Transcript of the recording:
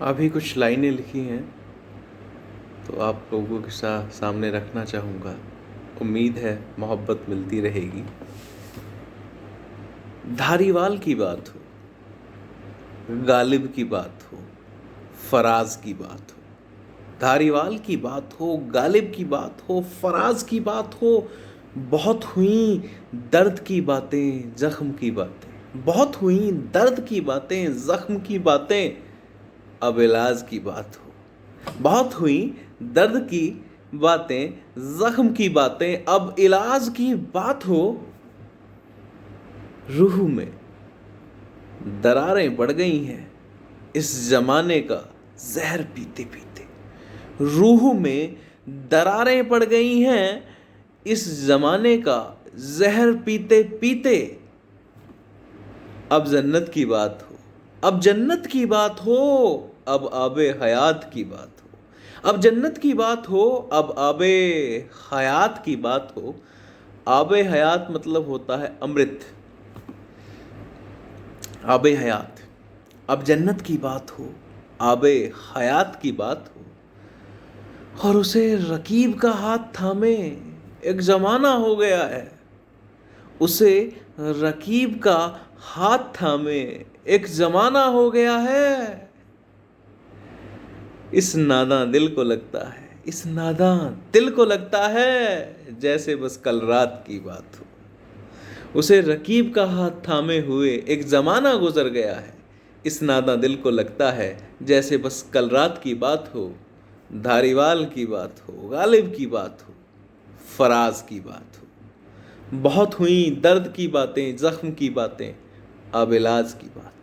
अभी कुछ लाइनें लिखी हैं तो आप लोगों के सामने रखना चाहूँगा। उम्मीद है मोहब्बत मिलती रहेगी। धारीवाल की बात हो, गालिब की बात हो, फराज की बात हो, धारीवाल की बात हो, गालिब की बात हो, फराज की बात हो, बहुत हुई दर्द की बातें, जख्म की बातें, बहुत हुई दर्द की बातें, जख्म की बातें, अब इलाज की बात हो। बहुत हुई दर्द की बातें, जख्म की बातें, अब इलाज की बात हो। रूह में दरारें बढ़ गई हैं इस जमाने का जहर पीते पीते। रूह में दरारें पड़ गई हैं इस जमाने का जहर पीते पीते। अब जन्नत की बात हो, अब जन्नत की बात हो, अब आबे हयात की बात हो। अब जन्नत की बात हो, अब आबे हयात की बात हो। आबे हयात मतलब होता है अमृत, आबे हयात। अब जन्नत की बात हो, आबे हयात की बात हो, और उसे रकीब का हाथ थामे एक जमाना हो गया है। उसे रकीब का हाथ थामे एक जमाना हो गया है। इस नादां दिल को लगता है, इस नादां दिल को लगता है जैसे बस कल रात की बात हो। उसे रकीब का हाथ थामे हुए एक जमाना गुजर गया है। इस नादां दिल को लगता है जैसे बस कल रात की बात हो। धारीवाल की बात हो, गालिब की बात हो, फराज की बात हो। बहुत हुई दर्द की बातें, जख्म की बातें, अब इलाज की बात।